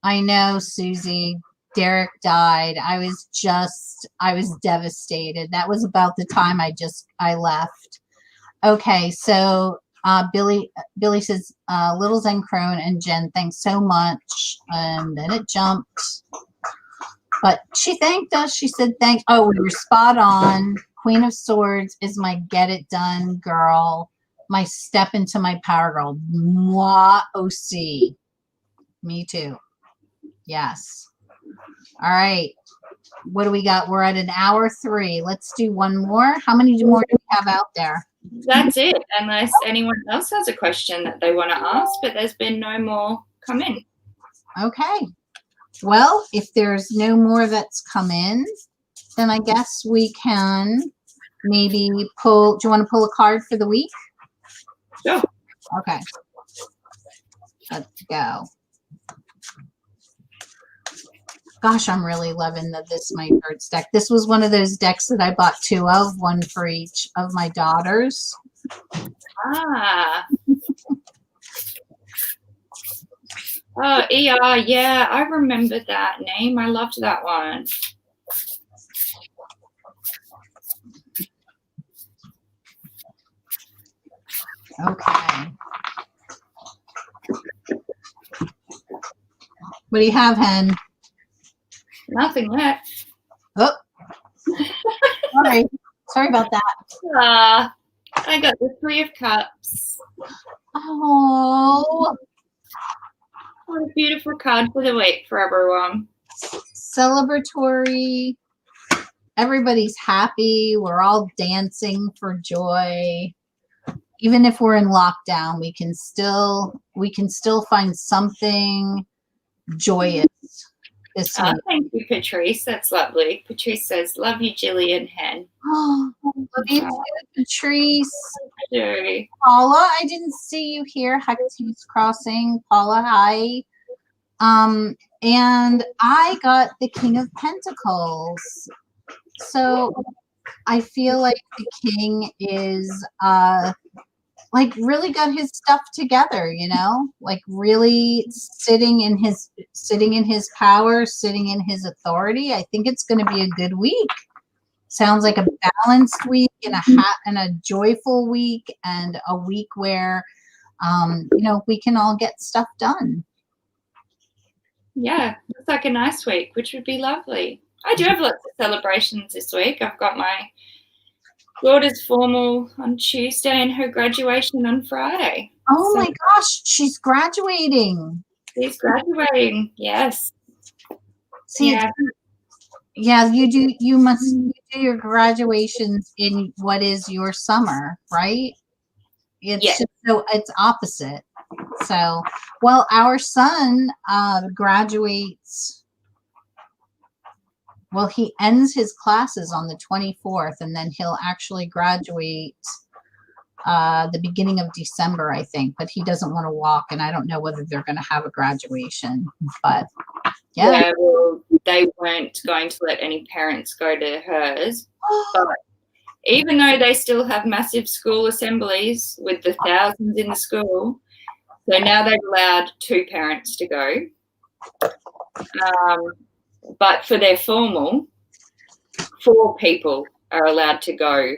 I know, Susie. Derek died. I was devastated. That was about the time I left. Okay, so Billy says, Little Zen Crone and Jen, thanks so much. And then it jumped. But she thanked us. She said, oh, you're spot on. Queen of Swords is my get it done girl. My step into my power girl. Moi aussi. Me too. Yes. All right. What do we got? We're at an hour 3. Let's do one more. How many more do we have out there? That's it, unless anyone else has a question that they want to ask, but there's been no more come in. Okay. Well, if there's no more that's come in, then I guess we can maybe pull. Do you want to pull a card for the week? Sure. Okay. Let's go. Gosh, I'm really loving the This Might Hurts deck. This was one of those decks that I bought 2 of, one for each of my daughters. Ah. Oh, ER, yeah, I remember that name. I loved that one. Okay. What do you have, Hen? Nothing yet. Oh. Sorry about that. I got the 3 of Cups. Oh. What a beautiful card for the week for everyone. Celebratory. Everybody's happy. We're all dancing for joy. Even if we're in lockdown, we can still find something joyous this Oh, week. thank you, Patrice. That's lovely. Patrice says, "Love you, Jillie and Hen." Oh, love you too, Patrice. Sure. Paula, I didn't see you here. Hector's Crossing. Paula, hi. And I got the King of Pentacles. So I feel like the king is like really got his stuff together, you know, like really sitting in his power, sitting in his authority. I think it's going to be a good week. Sounds like a balanced week and a joyful week, and a week where you know, we can all get stuff done. Yeah, looks like a nice week, which would be lovely. I do have lots of celebrations this week. I've got my daughter's formal on Tuesday and her graduation on Friday. Oh my gosh, she's graduating. She's graduating, yes. See, yeah, you must do your graduations in what is your summer, right? It's just, so it's opposite. So, well, our son graduates. Well, he ends his classes on the 24th, and then he'll actually graduate the beginning of December, I think. But he doesn't want to walk, and I don't know whether they're going to have a graduation. But yeah, well, they weren't going to let any parents go to hers. But even though they still have massive school assemblies with the thousands in the school, so now they've allowed 2 parents to go. But for their formal, 4 people are allowed to go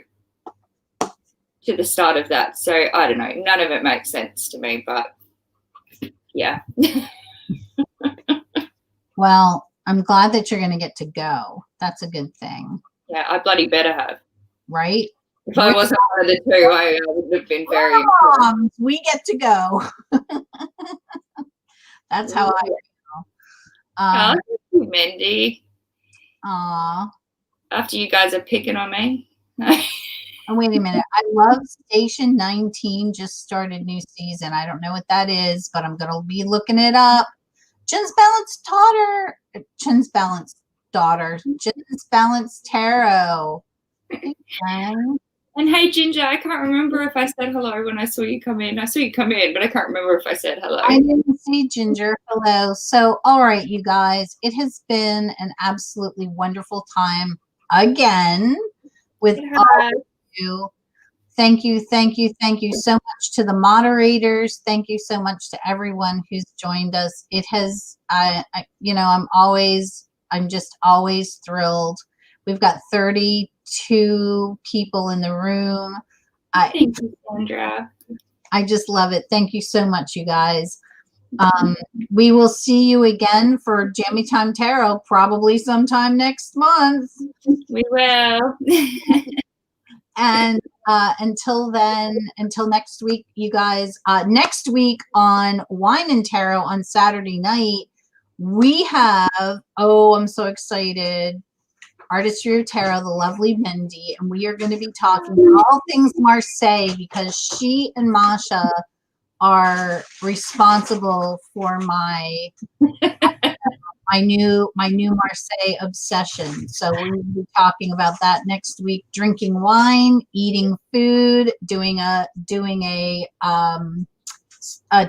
to the start of that. So I don't know. None of it makes sense to me, but yeah. Well, I'm glad that you're going to get to go. That's a good thing. Yeah, I bloody better have. Right? If I wasn't one of the 2, I would have been very impressed. We get to go. That's how I feel. Thank you, Mindy. Aw. After you guys are picking on me. Oh, wait a minute. I love Station 19 just started new season. I don't know what that is, but I'm going to be looking it up. Jen's Balanced Tarot. And hey, Ginger, I can't remember if I said hello when I saw you come in. I saw you come in, but I can't remember if I said hello. I didn't see Ginger. Hello. So, all right, you guys, it has been an absolutely wonderful time again with all of you. Thank you so much to the moderators. Thank you so much to everyone who's joined us. It has, you know, I'm just always thrilled. We've got 32 people in the room. Thank you, Sandra. I just love it. Thank you so much, you guys. We will see you again for Jammie Time Tarot probably sometime next month. We will. And until then, until next week, you guys, next week on Wine and Tarot on Saturday night, we have, oh, I'm so excited, Artistry of Tarot, the lovely Mindy, and we are going to be talking all things Marseille because she and Masha are responsible for my new Marseille obsession. So we're going to be talking about that next week. Drinking wine, eating food, doing a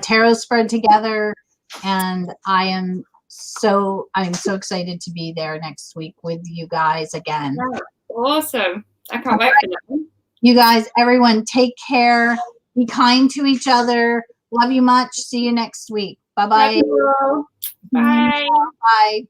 tarot spread together, and I'm so excited to be there next week with you guys again. Awesome! I can't wait for that. You guys, everyone, take care. Be kind to each other. Love you much. See you next week. Bye-bye. Bye. Bye.